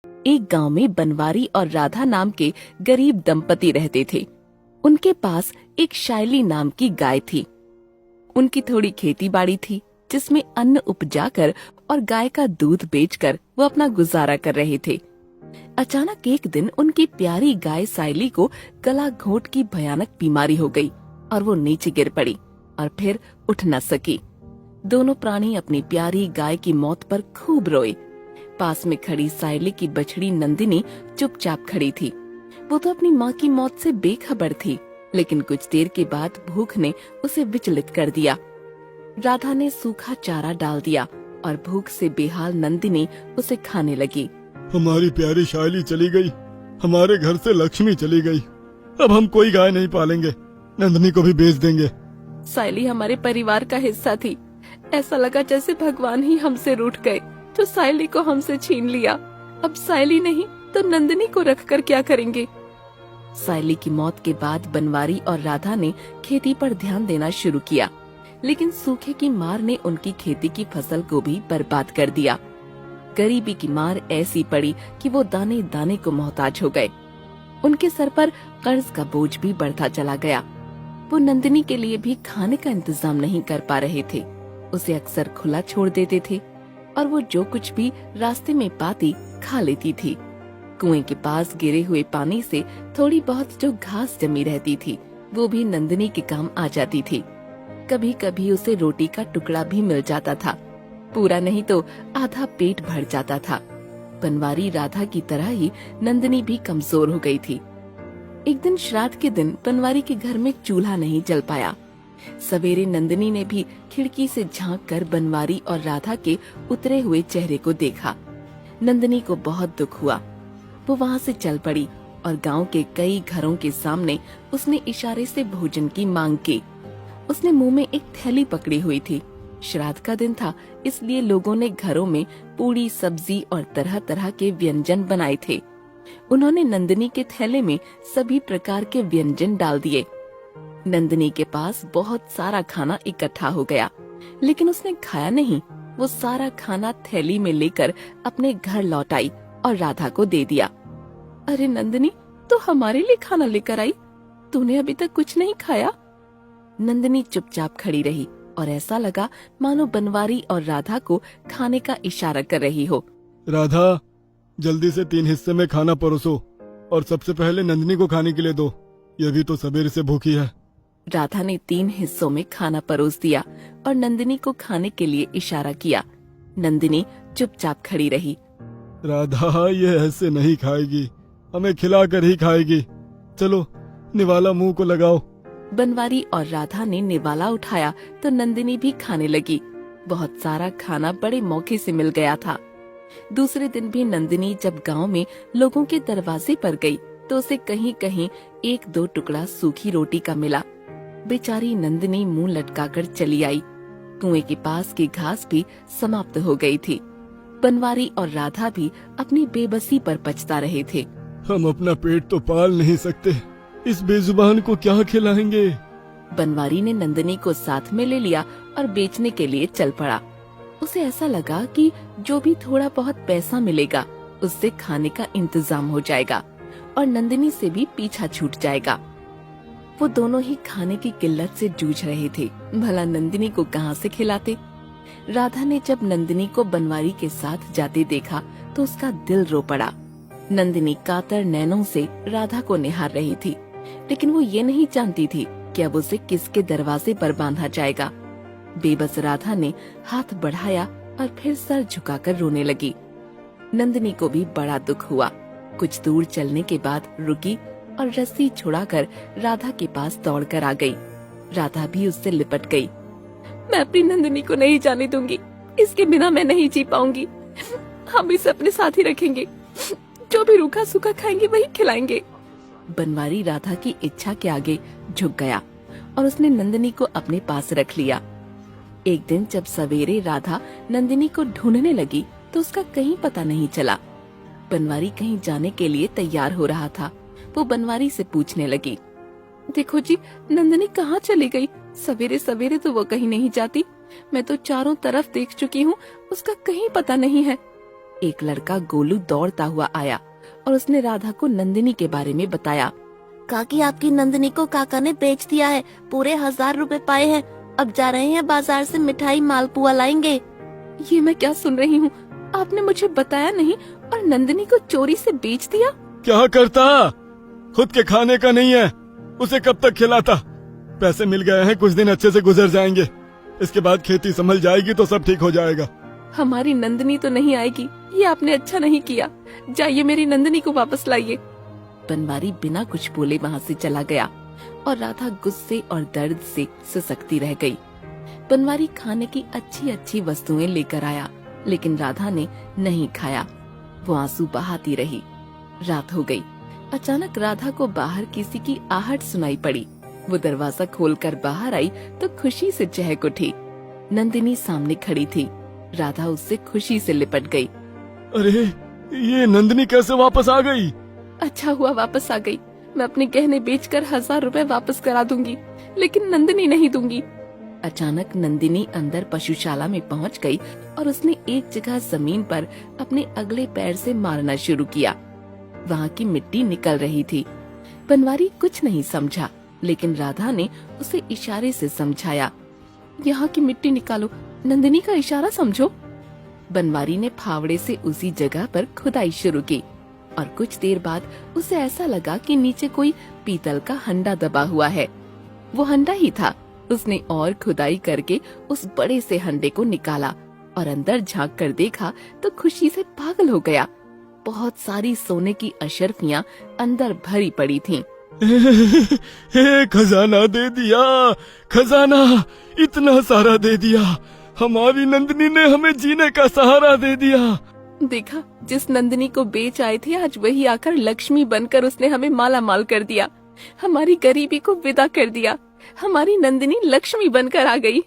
एक गांव में बनवारी और राधा नाम के गरीब दंपति रहते थे। उनके पास एक शायली नाम की गाय थी। उनकी थोड़ी खेती बाड़ी थी जिसमें अन्न उपजाकर और गाय का दूध बेचकर वो अपना गुजारा कर रहे थे। अचानक एक दिन उनकी प्यारी गाय सायली को गला घोंट की भयानक बीमारी हो गई और वो नीचे गिर पड़ी और फिर उठ न सकी। दोनों प्राणी अपनी प्यारी गाय की मौत पर खूब रोए। पास में खड़ी सायली की बछड़ी नंदिनी चुपचाप खड़ी थी। वो तो अपनी माँ की मौत से बेखबर थी, लेकिन कुछ देर के बाद भूख ने उसे विचलित कर दिया। राधा ने सूखा चारा डाल दिया और भूख से बेहाल नंदिनी उसे खाने लगी। हमारी प्यारी शायली चली गई, हमारे घर से लक्ष्मी चली गई। अब हम कोई गाय नहीं पालेंगे, नंदिनी को भी बेच देंगे। सायली हमारे परिवार का हिस्सा थी। ऐसा लगा जैसे भगवान ही हमसे रूठ गए, जो सायली को हमसे छीन लिया। अब सायली नहीं तो नंदिनी को रखकर क्या करेंगे? सायली की मौत के बाद बनवारी और राधा ने खेती पर ध्यान देना शुरू किया, लेकिन सूखे की मार ने उनकी खेती की फसल को भी बर्बाद कर दिया। गरीबी की मार ऐसी पड़ी कि वो दाने दाने को मोहताज हो गए। उनके सर पर कर्ज का बोझ भी बढ़ता चला गया। वो नंदिनी के लिए भी खाने का इंतजाम नहीं कर पा रहे थे। उसे अक्सर खुला छोड़ देते थे और वो जो कुछ भी रास्ते में पाती खा लेती थी। कुएं के पास गिरे हुए पानी से थोड़ी बहुत जो घास जमी रहती थी वो भी नंदिनी के काम आ जाती थी। कभी कभी उसे रोटी का टुकड़ा भी मिल जाता था। पूरा नहीं तो आधा पेट भर जाता था। बनवारी राधा की तरह ही नंदिनी भी कमजोर हो गई थी। एक दिन श्राद्ध के दिन बनवारी के घर में चूल्हा नहीं जल पाया। सवेरे नंदिनी ने भी खिड़की से झांक कर बनवारी और राधा के उतरे हुए चेहरे को देखा। नंदिनी को बहुत दुख हुआ। वो वहाँ से चल पड़ी और गांव के कई घरों के सामने उसने इशारे से भोजन की मांग की। उसने मुंह में एक थैली पकड़ी हुई थी। श्राद्ध का दिन था, इसलिए लोगों ने घरों में पूड़ी, सब्जी और तरह तरह के व्यंजन बनाए थे। उन्होंने नंदिनी के थैले में सभी प्रकार के व्यंजन डाल दिए। नंदिनी के पास बहुत सारा खाना इकट्ठा हो गया, लेकिन उसने खाया नहीं। वो सारा खाना थैली में लेकर अपने घर लौट आई और राधा को दे दिया। अरे नंदिनी, तो हमारे लिए खाना लेकर आई? तूने अभी तक कुछ नहीं खाया? नंदिनी चुपचाप खड़ी रही और ऐसा लगा मानो बनवारी और राधा को खाने का इशारा कर रही हो। राधा, जल्दी से 3 हिस्से में खाना परोसो और सबसे पहले नंदिनी को खाने के लिए दो। ये भी तो सवेरे से भूखी है। राधा ने 3 हिस्सों में खाना परोस दिया और नंदिनी को खाने के लिए इशारा किया। नंदिनी चुपचाप खड़ी रही। राधा, ये ऐसे नहीं खाएगी, हमें खिलाकर ही खाएगी। चलो निवाला मुंह को लगाओ। बनवारी और राधा ने निवाला उठाया तो नंदिनी भी खाने लगी। बहुत सारा खाना बड़े मौके से मिल गया था। दूसरे दिन भी नंदिनी जब गांव में लोगों के दरवाजे पर गई तो उसे कहीं कहीं 1-2 टुकड़ा सूखी रोटी का मिला। बेचारी नंदिनी मुंह लटकाकर चली आई। कुएं के पास की घास भी समाप्त हो गई थी। बनवारी और राधा भी अपनी बेबसी पर पछता रहे थे। हम अपना पेट तो पाल नहीं सकते, इस बेजुबान को क्या खिलाएंगे? बनवारी ने नंदिनी को साथ में ले लिया और बेचने के लिए चल पड़ा। उसे ऐसा लगा कि जो भी थोड़ा बहुत पैसा मिलेगा उससे खाने का इंतजाम हो जाएगा और नंदिनी से भी पीछा छूट जाएगा। वो दोनों ही खाने की किल्लत से जूझ रहे थे। भला नंदिनी को कहाँ से खिलाते? राधा ने जब नंदिनी को बनवारी के साथ जाते देखा तो उसका दिल रो पड़ा। नंदिनी कातर नैनों से राधा को निहार रही थी, लेकिन वो ये नहीं जानती थी कि अब उसे किसके दरवाजे पर बांधा जाएगा। बेबस राधा ने हाथ बढ़ाया और फिर सर झुकाकर रोने लगी। नंदिनी को भी बड़ा दुख हुआ। कुछ दूर चलने के बाद रुकी और रस्सी छुड़ाकर राधा के पास दौड़कर आ गई। राधा भी उससे लिपट गई। मैं अपनी नंदिनी को नहीं जाने दूंगी, इसके बिना मैं नहीं जी पाऊंगी। हम इसे अपने साथ ही रखेंगे, जो भी रूखा सूखा खाएंगे वही खिलाएंगे। बनवारी राधा की इच्छा के आगे झुक गया और उसने नंदिनी को अपने पास रख लिया। एक दिन जब सवेरे राधा नंदिनी को ढूंढने लगी तो उसका कहीं पता नहीं चला। बनवारी कहीं जाने के लिए तैयार हो रहा था। वो बनवारी से पूछने लगी, देखो जी, नंदिनी कहाँ चली गई? सवेरे सवेरे तो वो कहीं नहीं जाती। मैं तो चारों तरफ देख चुकी हूँ, उसका कहीं पता नहीं है। एक लड़का गोलू दौड़ता हुआ आया और उसने राधा को नंदिनी के बारे में बताया। काकी, आपकी नंदिनी को काका ने बेच दिया है, पूरे 1000 रुपए पाए हैं। अब जा रहे हैं बाजार से मिठाई मालपुआ लाएंगे। ये मैं क्या सुन रही हूँ? आपने मुझे बताया नहीं और नंदिनी को चोरी से बेच दिया। क्या करता? खुद के खाने का नहीं है, उसे कब तक खिलाता? पैसे मिल गए हैं, कुछ दिन अच्छे से गुजर जाएंगे, इसके बाद खेती संभल जाएगी तो सब ठीक हो जाएगा। हमारी नंदिनी तो नहीं आएगी, ये आपने अच्छा नहीं किया। जाइए मेरी नंदिनी को वापस लाइए। बनवारी बिना कुछ बोले वहाँ से चला गया और राधा गुस्से और दर्द से सिसकती रह गई। बनवारी खाने की अच्छी अच्छी वस्तुएं लेकर आया, लेकिन राधा ने नहीं खाया। वो आंसू बहाती रही। रात हो गई। अचानक राधा को बाहर किसी की आहट सुनाई पड़ी। वो दरवाजा खोलकर बाहर आई तो खुशी से चहक उठी। नंदिनी सामने खड़ी थी। राधा उससे खुशी से लिपट गई। अरे, ये नंदिनी कैसे वापस आ गई? अच्छा हुआ वापस आ गई। मैं अपने गहने बेचकर 1000 रुपए वापस करा दूंगी, लेकिन नंदिनी नहीं दूंगी। अचानक नंदिनी अंदर पशुशाला में पहुंच गई और उसने एक जगह जमीन पर अपने अगले पैर से मारना शुरू किया। वहाँ की मिट्टी निकल रही थी। बनवारी कुछ नहीं समझा, लेकिन राधा ने उसे इशारे से समझाया। यहाँ की मिट्टी निकालो, नंदिनी का इशारा समझो। बनवारी ने फावड़े से उसी जगह पर खुदाई शुरू की और कुछ देर बाद उसे ऐसा लगा कि नीचे कोई पीतल का हंडा दबा हुआ है। वो हंडा ही था। उसने और खुदाई करके उस बड़े से हंडे को निकाला और अंदर झांक कर देखा तो खुशी से पागल हो गया। बहुत सारी सोने की अशर्फियां अंदर भरी पड़ी थीं। खजाना दे दिया, खजाना इतना सारा दे दिया। हमारी नंदिनी ने हमें जीने का सहारा दे दिया। देखा, जिस नंदिनी को बेच आए थे आज वही आकर लक्ष्मी बनकर उसने हमें माला माल कर दिया। हमारी गरीबी को विदा कर दिया। हमारी नंदिनी लक्ष्मी बनकर आ गई।